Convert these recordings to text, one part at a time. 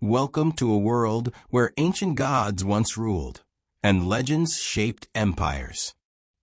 Welcome to a world where ancient gods once ruled, and legends shaped empires.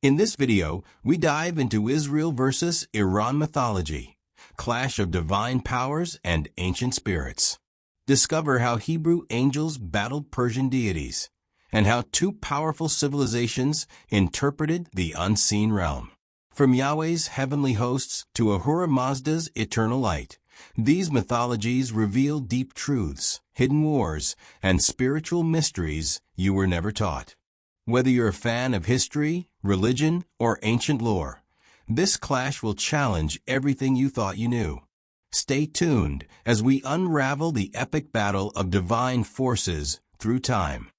In this video, we dive into Israel versus Iran mythology, clash of divine powers and ancient spirits. Discover how Hebrew angels battled Persian deities, and how two powerful civilizations interpreted the unseen realm. From Yahweh's heavenly hosts to Ahura Mazda's eternal light, these mythologies reveal deep truths, hidden wars, and spiritual mysteries you were never taught. Whether you're a fan of history, religion, or ancient lore, this clash will challenge everything you thought you knew. Stay tuned as we unravel the epic battle of divine forces through time.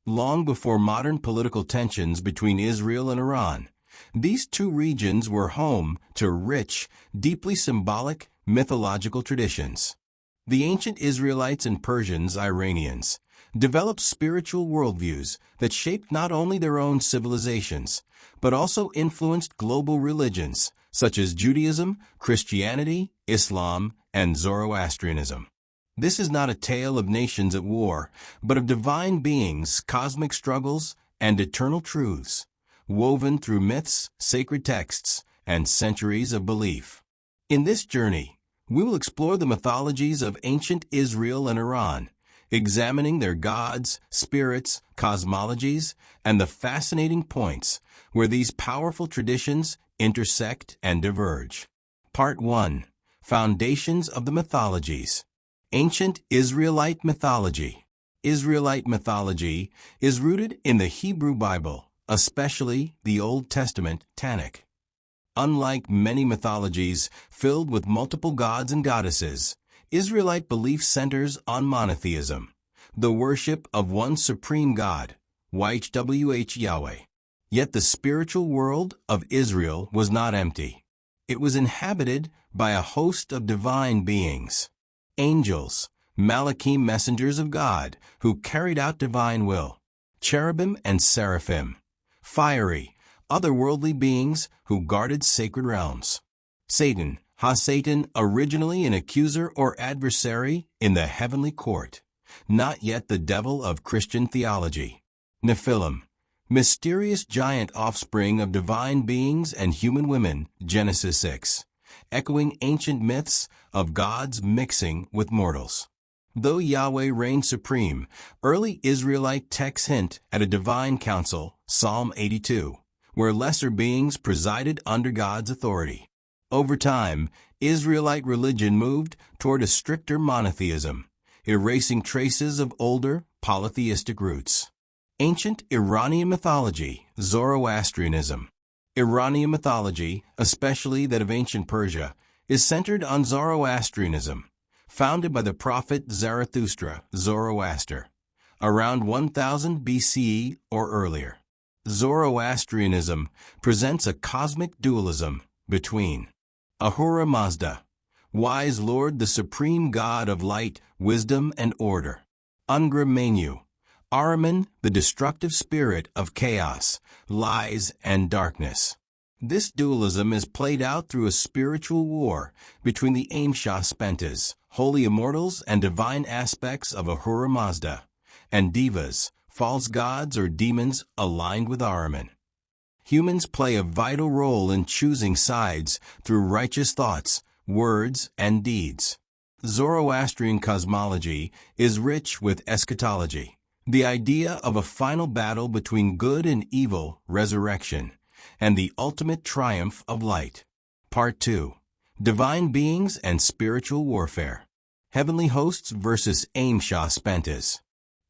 Long before modern political tensions between Israel and Iran, these two regions were home to rich, deeply symbolic, mythological traditions. The ancient Israelites and Persians, Iranians, developed spiritual worldviews that shaped not only their own civilizations, but also influenced global religions such as Judaism, Christianity, Islam, and Zoroastrianism. This is not a tale of nations at war, but of divine beings, cosmic struggles, and eternal truths, woven through myths, sacred texts, and centuries of belief. In this journey, we will explore the mythologies of ancient Israel and Iran, examining their gods, spirits, cosmologies, and the fascinating points where these powerful traditions intersect and diverge. Part 1. Foundations of the Mythologies. Ancient Israelite Mythology. Israelite mythology is rooted in the Hebrew Bible, especially the Old Testament Tanakh. Unlike many mythologies filled with multiple gods and goddesses, Israelite belief centers on monotheism, the worship of one supreme God, Yahweh. Yet the spiritual world of Israel was not empty. It was inhabited by a host of divine beings, angels, Malachim messengers of God who carried out divine will, cherubim and seraphim, fiery, otherworldly beings who guarded sacred realms. Satan, Ha-Satan, originally an accuser or adversary in the heavenly court, not yet the devil of Christian theology. Nephilim, mysterious giant offspring of divine beings and human women, Genesis 6, echoing ancient myths of gods mixing with mortals. Though Yahweh reigned supreme, early Israelite texts hint at a divine council, Psalm 82, where lesser beings presided under God's authority. Over time, Israelite religion moved toward a stricter monotheism, erasing traces of older, polytheistic roots. Ancient Iranian mythology, Zoroastrianism. Iranian mythology, especially that of ancient Persia, is centered on Zoroastrianism, founded by the prophet Zarathustra, Zoroaster, around 1000 BCE or earlier. Zoroastrianism presents a cosmic dualism between Ahura Mazda, wise lord, the supreme god of light, wisdom, and order; Angra Mainyu, Ahriman, the destructive spirit of chaos, lies, and darkness. This dualism is played out through a spiritual war between the Amshaspentas, holy immortals and divine aspects of Ahura Mazda, and Devas, false gods or demons aligned with Ahriman. Humans play a vital role in choosing sides through righteous thoughts, words, and deeds. Zoroastrian cosmology is rich with eschatology, the idea of a final battle between good and evil, resurrection, and the ultimate triumph of light. Part 2. Divine beings and spiritual warfare. Heavenly hosts versus Amshaspentas.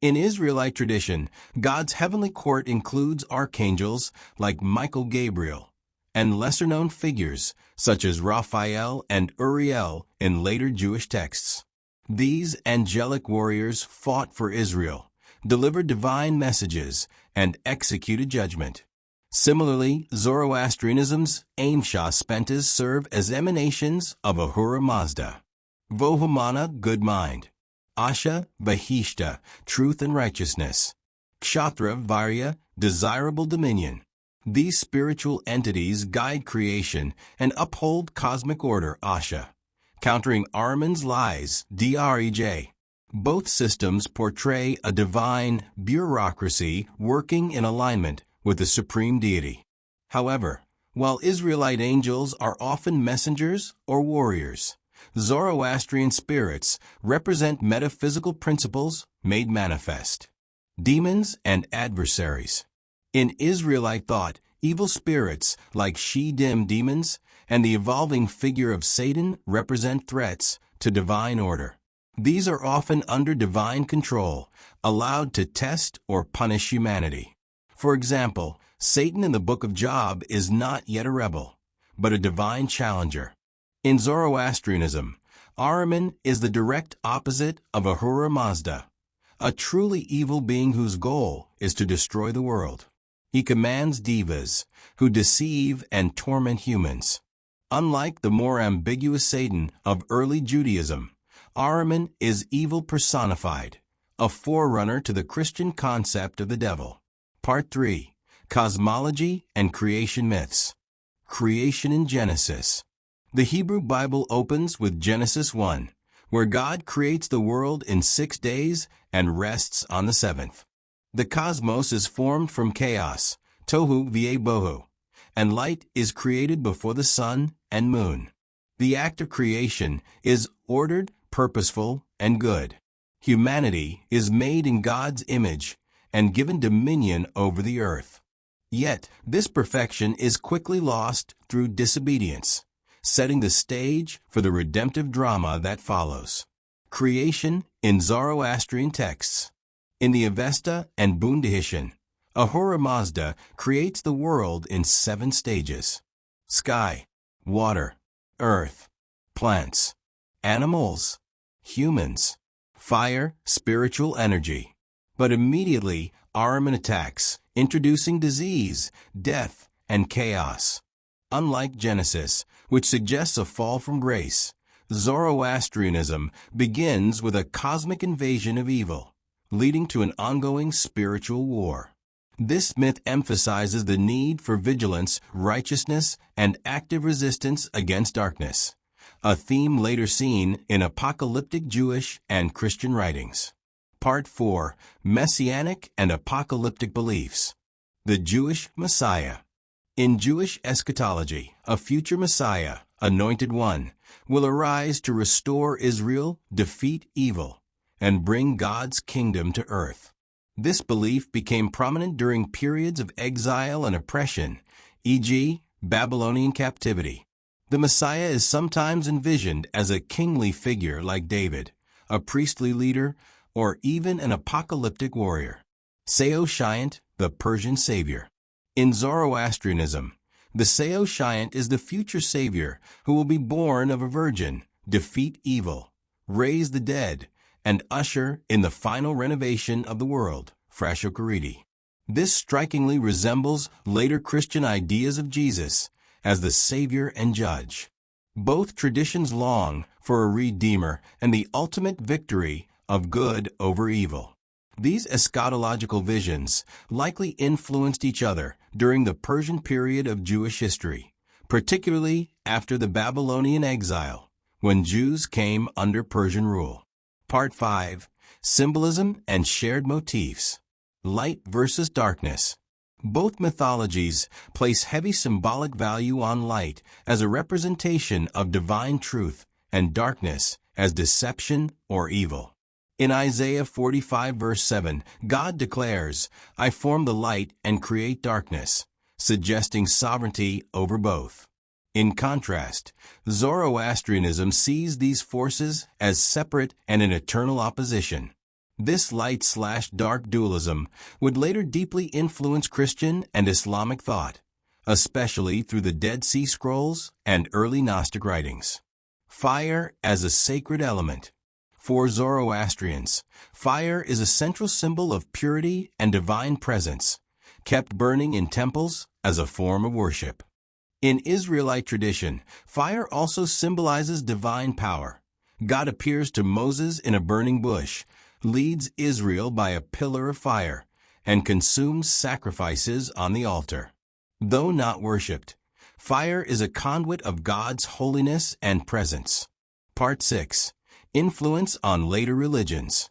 In Israelite tradition, God's heavenly court includes archangels like Michael Gabriel, and lesser-known figures such as Raphael and Uriel in later Jewish texts. These angelic warriors fought for Israel, delivered divine messages, and executed judgment. Similarly, Zoroastrianism's Amshaspentas serve as emanations of Ahura Mazda. Vohumana, good mind; Asha, Vahishta, truth and righteousness; Kshatra, Varya, desirable dominion. These spiritual entities guide creation and uphold cosmic order, Asha, countering Ahriman's lies, Drej. Both systems portray a divine bureaucracy working in alignment with the supreme deity. However, while Israelite angels are often messengers or warriors, Zoroastrian spirits represent metaphysical principles made manifest. Demons and adversaries. In Israelite thought, evil spirits like She-Dim demons and the evolving figure of Satan represent threats to divine order. These are often under divine control, allowed to test or punish humanity. For example, Satan in the book of Job is not yet a rebel, but a divine challenger. In Zoroastrianism, Ahriman is the direct opposite of Ahura Mazda, a truly evil being whose goal is to destroy the world. He commands devas, who deceive and torment humans. Unlike the more ambiguous Satan of early Judaism, Ahriman is evil personified, a forerunner to the Christian concept of the devil. Part 3. Cosmology and Creation Myths. Creation in Genesis. The Hebrew Bible opens with Genesis 1, where God creates the world in 6 days and rests on the seventh. The cosmos is formed from chaos, tohu v'bohu, and light is created before the sun and moon. The act of creation is ordered, purposeful, and good. Humanity is made in God's image and given dominion over the earth. Yet, this perfection is quickly lost through disobedience, setting the stage for the redemptive drama that follows. Creation in Zoroastrian texts. In the Avesta and Bundahishan, Ahura Mazda creates the world in 7 stages: sky, water, earth, plants, animals, humans, fire, spiritual energy. But immediately, Ahriman attacks, introducing disease, death, and chaos. Unlike Genesis, which suggests a fall from grace, Zoroastrianism begins with a cosmic invasion of evil, leading to an ongoing spiritual war. This myth emphasizes the need for vigilance, righteousness, and active resistance against darkness, a theme later seen in apocalyptic Jewish and Christian writings. Part 4. Messianic and Apocalyptic Beliefs. The Jewish Messiah. In Jewish eschatology, a future Messiah, Anointed One, will arise to restore Israel, defeat evil, and bring God's kingdom to earth. This belief became prominent during periods of exile and oppression, e.g., Babylonian captivity. The Messiah is sometimes envisioned as a kingly figure like David, a priestly leader, or even an apocalyptic warrior. Saoshyant, the Persian savior. In Zoroastrianism, the Saoshyant is the future savior who will be born of a virgin, defeat evil, raise the dead, and usher in the final renovation of the world, Frashokaridi. This strikingly resembles later Christian ideas of Jesus as the Savior and Judge. Both traditions long for a Redeemer and the ultimate victory of good over evil. These eschatological visions likely influenced each other during the Persian period of Jewish history, particularly after the Babylonian exile, when Jews came under Persian rule. Part 5. Symbolism and Shared Motifs. Light versus Darkness. Both mythologies place heavy symbolic value on light as a representation of divine truth and darkness as deception or evil. In Isaiah 45 verse 7, God declares, "I form the light and create darkness," suggesting sovereignty over both. In contrast, Zoroastrianism sees these forces as separate and in eternal opposition. This light/dark dualism would later deeply influence Christian and Islamic thought, especially through the Dead Sea Scrolls and early Gnostic writings. Fire as a sacred element. For Zoroastrians, fire is a central symbol of purity and divine presence, kept burning in temples as a form of worship. In Israelite tradition, fire also symbolizes divine power. God appears to Moses in a burning bush, leads Israel by a pillar of fire, and consumes sacrifices on the altar. Though not worshipped, fire is a conduit of God's holiness and presence. Part 6. Influence on later religions.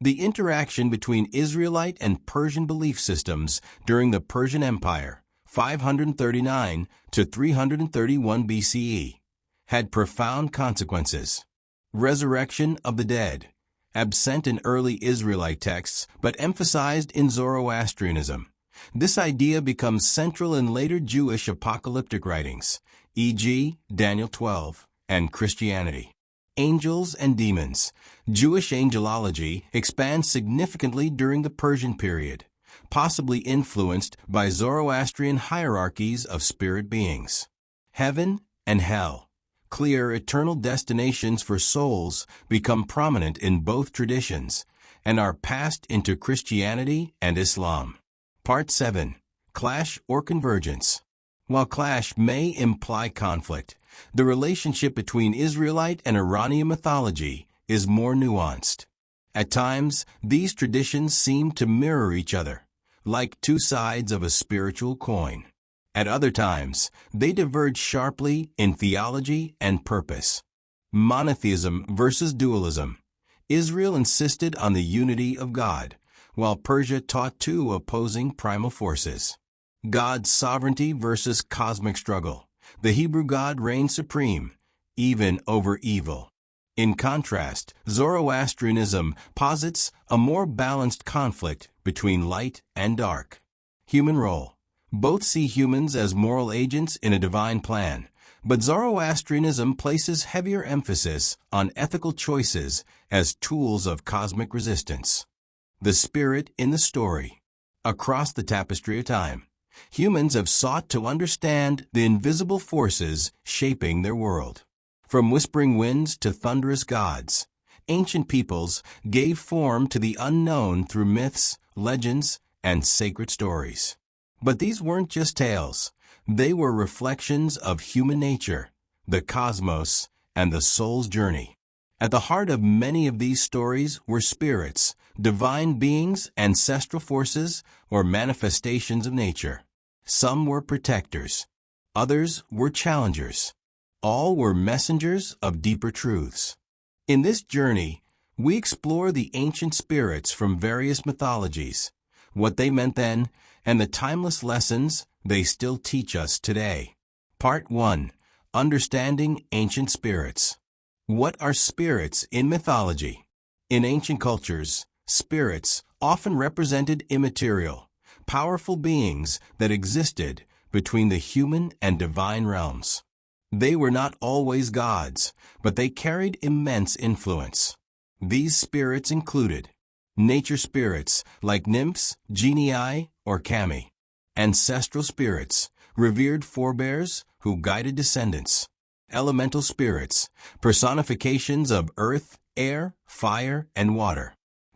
The interaction between Israelite and Persian belief systems during the Persian Empire, 539 to 331 BCE, had profound consequences. Resurrection of the dead, absent in early Israelite texts but emphasized in Zoroastrianism. This idea becomes central in later Jewish apocalyptic writings, e.g., Daniel 12, and Christianity. Angels and demons. Jewish angelology expands significantly during the Persian period, possibly influenced by Zoroastrian hierarchies of spirit beings. Heaven and hell. Clear eternal destinations for souls become prominent in both traditions and are passed into Christianity and Islam. Part 7. Clash or convergence. While clash may imply conflict, the relationship between Israelite and Iranian mythology is more nuanced. At times, these traditions seem to mirror each other, like two sides of a spiritual coin. At other times, they diverge sharply in theology and purpose. Monotheism versus dualism. Israel insisted on the unity of God, while Persia taught two opposing primal forces. God's sovereignty versus cosmic struggle. The Hebrew God reigned supreme, even over evil. In contrast, Zoroastrianism posits a more balanced conflict between light and dark. Human role. Both see humans as moral agents in a divine plan, but Zoroastrianism places heavier emphasis on ethical choices as tools of cosmic resistance. The spirit in the story. Across the tapestry of time, humans have sought to understand the invisible forces shaping their world. From whispering winds to thunderous gods, ancient peoples gave form to the unknown through myths, legends, and sacred stories. But these weren't just tales. They were reflections of human nature, the cosmos, and the soul's journey. At the heart of many of these stories were spirits, divine beings, ancestral forces, or manifestations of nature. Some were protectors. Others were challengers. All were messengers of deeper truths. In this journey, we explore the ancient spirits from various mythologies, what they meant then, and the timeless lessons they still teach us today. Part 1. Understanding Ancient Spirits. What are spirits in mythology? In ancient cultures, spirits often represented immaterial, powerful beings that existed between the human and divine realms. They were not always gods, but they carried immense influence. These spirits included nature spirits like nymphs, genii, or kami; ancestral spirits, revered forebears who guided descendants; elemental spirits, personifications of earth, air, fire, and water;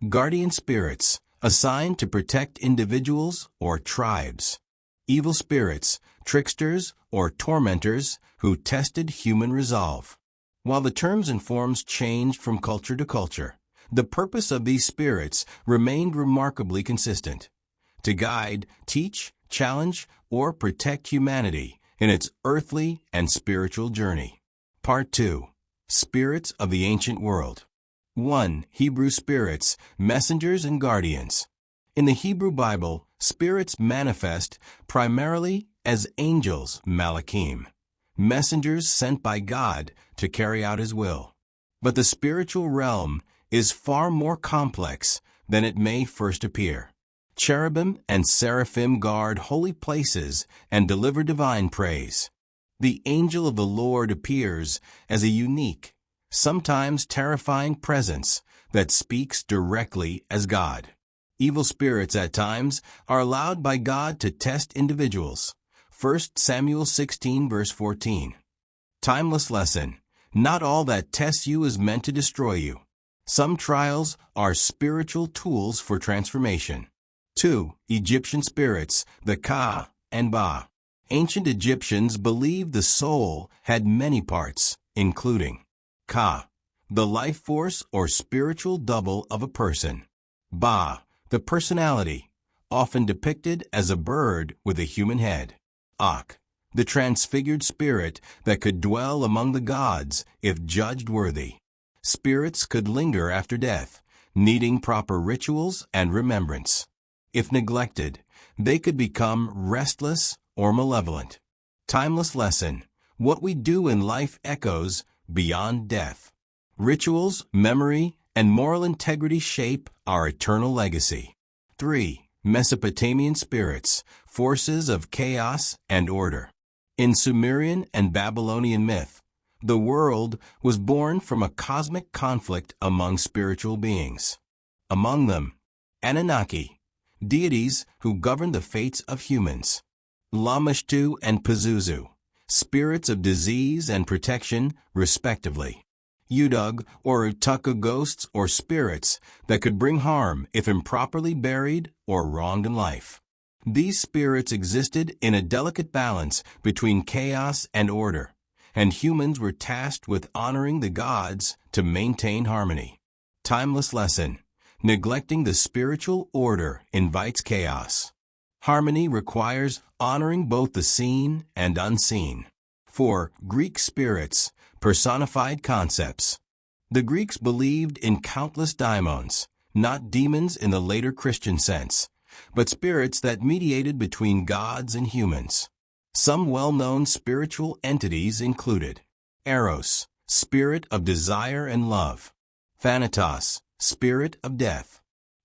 guardian spirits, assigned to protect individuals or tribes; evil spirits, tricksters or tormentors who tested human resolve. While the terms and forms changed from culture to culture, the purpose of these spirits remained remarkably consistent: to guide, teach, challenge, or protect humanity in its earthly and spiritual journey. Part 2. Spirits of the Ancient World. 1. Hebrew spirits, messengers and guardians. In the Hebrew Bible, spirits manifest primarily as angels, malachim, messengers sent by God to carry out His will. But the spiritual realm is far more complex than it may first appear. Cherubim and seraphim guard holy places and deliver divine praise. The angel of the Lord appears as a unique, sometimes terrifying presence that speaks directly as God. Evil spirits at times are allowed by God to test individuals. 1 Samuel 16 verse 14. Timeless lesson. Not all that tests you is meant to destroy you. Some trials are spiritual tools for transformation. 2. Egyptian spirits, the Ka and Ba. Ancient Egyptians believed the soul had many parts, including Ka, the life force or spiritual double of a person; Ba, the personality, often depicted as a bird with a human head; Ak, the transfigured spirit that could dwell among the gods if judged worthy. Spirits could linger after death, needing proper rituals and remembrance. If neglected, they could become restless or malevolent. Timeless lesson: what we do in life echoes beyond death. Rituals, memory, and moral integrity shape our eternal legacy. 3. Mesopotamian spirits, forces of chaos and order. In Sumerian and Babylonian myth, the world was born from a cosmic conflict among spiritual beings. Among them, Anunnaki, deities who govern the fates of humans. Lamashtu and Pazuzu, spirits of disease and protection, respectively. Udug or Utuka, ghosts or spirits that could bring harm if improperly buried or wronged in life. These spirits existed in a delicate balance between chaos and order, and humans were tasked with honoring the gods to maintain harmony. Timeless lesson: neglecting the spiritual order invites chaos. Harmony requires honoring both the seen and unseen. 4. Greek spirits, personified concepts. The Greeks believed in countless daimons, not demons in the later Christian sense, but spirits that mediated between gods and humans. Some well-known spiritual entities included Eros, spirit of desire and love; Thanatos, spirit of death;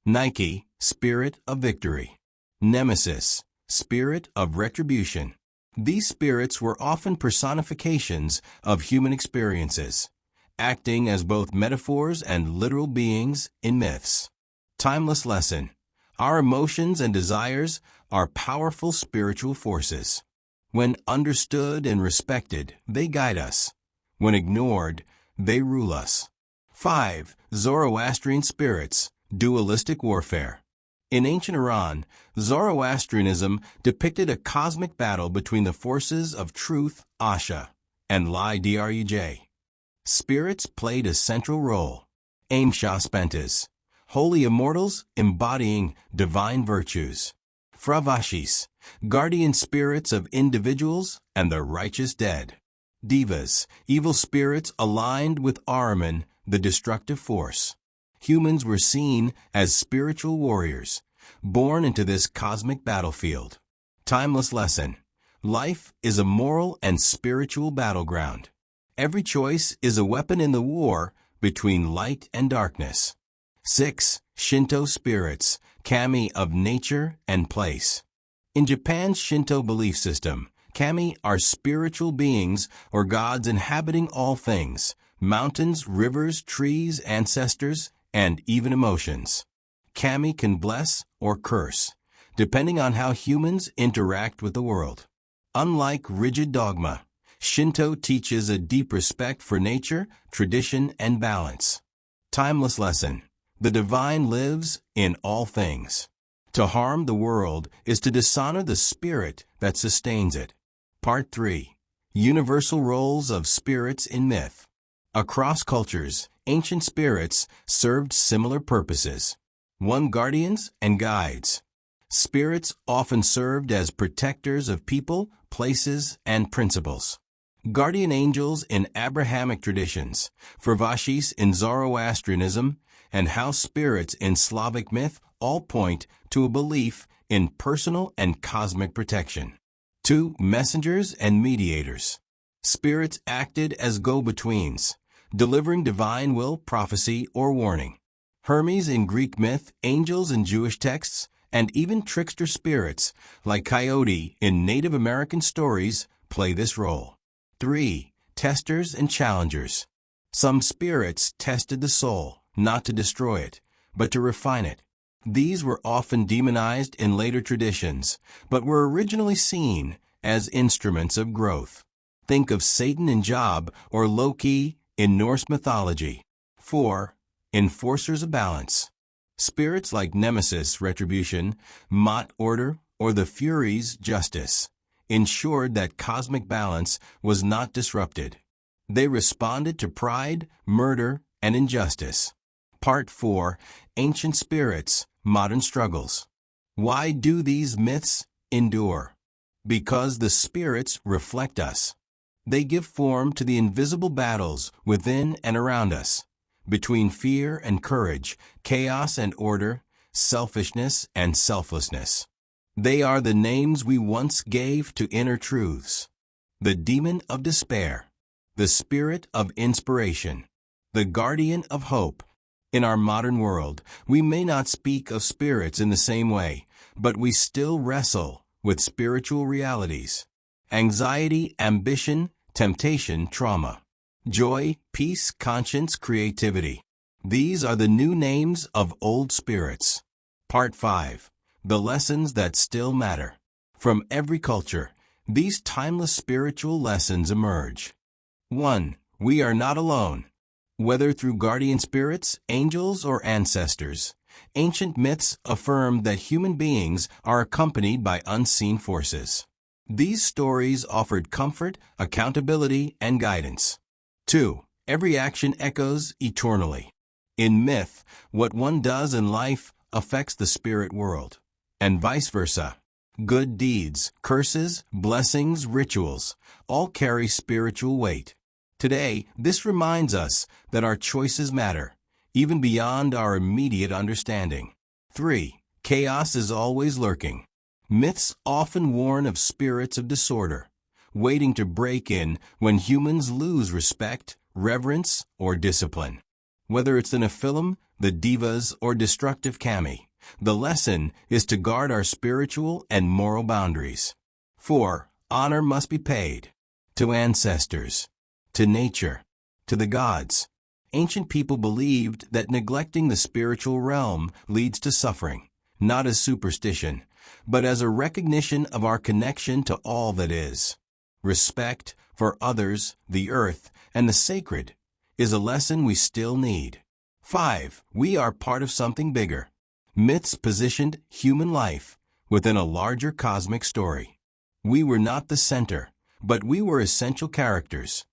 Nike, spirit of victory; Nemesis, spirit of retribution. These spirits were often personifications of human experiences, acting as both metaphors and literal beings in myths. Timeless lesson: our emotions and desires are powerful spiritual forces. When understood and respected, they guide us. When ignored, they rule us. 5. Zoroastrian spirits, dualistic warfare. In ancient Iran, Zoroastrianism depicted a cosmic battle between the forces of truth, Asha, and lie, Druj. Spirits played a central role. Amshaspantas, holy immortals embodying divine virtues. Fravashis, guardian spirits of individuals and the righteous dead. Devas, evil spirits aligned with Ahriman, the destructive force. Humans were seen as spiritual warriors, born into this cosmic battlefield. Timeless lesson: life is a moral and spiritual battleground. Every choice is a weapon in the war between light and darkness. 6. Shinto spirits, kami of nature and place. In Japan's Shinto belief system, kami are spiritual beings or gods inhabiting all things: mountains, rivers, trees, ancestors, and even emotions. Kami can bless or curse, depending on how humans interact with the world. Unlike rigid dogma, Shinto teaches a deep respect for nature, tradition, and balance. Timeless lesson: the divine lives in all things. To harm the world is to dishonor the spirit that sustains it. Part 3. Universal roles of spirits in myth. Across cultures, ancient spirits served similar purposes. 1. Guardians and guides. Spirits often served as protectors of people, places, and principles. Guardian angels in Abrahamic traditions, Fravashis in Zoroastrianism, and house spirits in Slavic myth all point to a belief in personal and cosmic protection. 2. Messengers and mediators. Spirits acted as go-betweens, delivering divine will, prophecy, or warning. Hermes in Greek myth, angels in Jewish texts, and even trickster spirits like Coyote in Native American stories play this role. 3. Testers and challengers. Some spirits tested the soul, not to destroy it, but to refine it. These were often demonized in later traditions, but were originally seen as instruments of growth. Think of Satan in Job or Loki in Norse mythology. 4. Enforcers of balance. Spirits like Nemesis, retribution, Mot, order, or the Furies, justice, ensured that cosmic balance was not disrupted. They responded to pride, murder, and injustice. Part 4. Ancient spirits, modern struggles. Why do these myths endure? Because the spirits reflect us. They give form to the invisible battles within and around us, between fear and courage, chaos and order, selfishness and selflessness. They are the names we once gave to inner truths. The demon of despair, the spirit of inspiration, the guardian of hope. In our modern world, we may not speak of spirits in the same way, but we still wrestle with spiritual realities. Anxiety, ambition, temptation, trauma. Joy, peace, conscience, creativity. These are the new names of old spirits. Part 5. The lessons that still matter. From every culture, these timeless spiritual lessons emerge. 1. We are not alone. Whether through guardian spirits, angels, or ancestors, ancient myths affirm that human beings are accompanied by unseen forces. These stories offered comfort, accountability, and guidance. 2. Every action echoes eternally. In myth, what one does in life affects the spirit world, and vice versa. Good deeds, curses, blessings, rituals, all carry spiritual weight. Today, this reminds us that our choices matter, even beyond our immediate understanding. 3. Chaos is always lurking. Myths often warn of spirits of disorder, waiting to break in when humans lose respect, reverence, or discipline. Whether it's in a film, the divas, or destructive kami, the lesson is to guard our spiritual and moral boundaries. 4. Honor must be paid. To ancestors, to nature, to the gods. Ancient people believed that neglecting the spiritual realm leads to suffering, not as superstition, but as a recognition of our connection to all that is. Respect for others, the earth, and the sacred is a lesson we still need. 5. We are part of something bigger. Myths positioned human life within a larger cosmic story. We were not the center, but we were essential characters.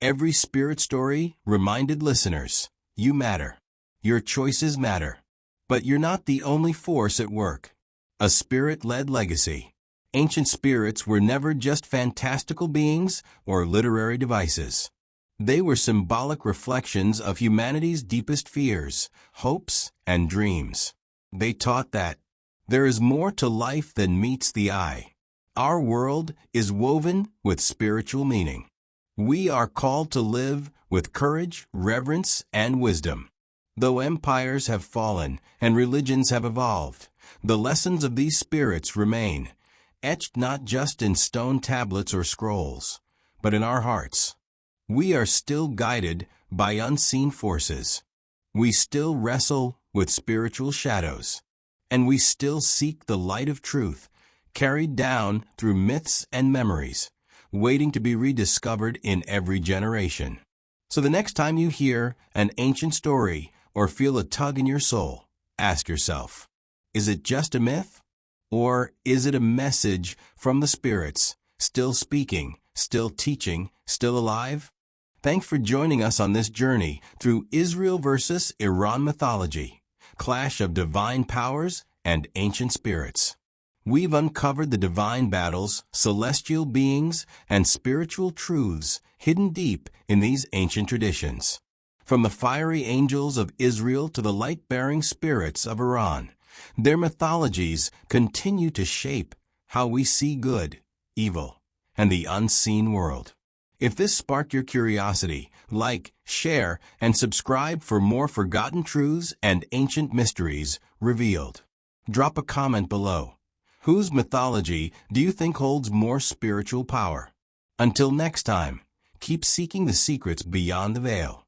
Every spirit story reminded listeners, you matter. Your choices matter. But you're not the only force at work. A spirit-led legacy. Ancient spirits were never just fantastical beings or literary devices. They were symbolic reflections of humanity's deepest fears, hopes, and dreams. They taught that there is more to life than meets the eye. Our world is woven with spiritual meaning. We are called to live with courage, reverence, and wisdom. Though empires have fallen and religions have evolved, the lessons of these spirits remain, etched not just in stone tablets or scrolls, but in our hearts. We are still guided by unseen forces. We still wrestle with spiritual shadows, and we still seek the light of truth, carried down through myths and memories, waiting to be rediscovered in every generation. So the next time you hear an ancient story or feel a tug in your soul, ask yourself, is it just a myth? Or is it a message from the spirits, still speaking, still teaching, still alive? Thanks for joining us on this journey through Israel versus Iran mythology, clash of divine powers and ancient spirits. We've uncovered the divine battles, celestial beings, and spiritual truths hidden deep in these ancient traditions. From the fiery angels of Israel to the light-bearing spirits of Iran, their mythologies continue to shape how we see good, evil, and the unseen world. If this sparked your curiosity, like, share, and subscribe for more forgotten truths and ancient mysteries revealed. Drop a comment below. Whose mythology do you think holds more spiritual power? Until next time, keep seeking the secrets beyond the veil.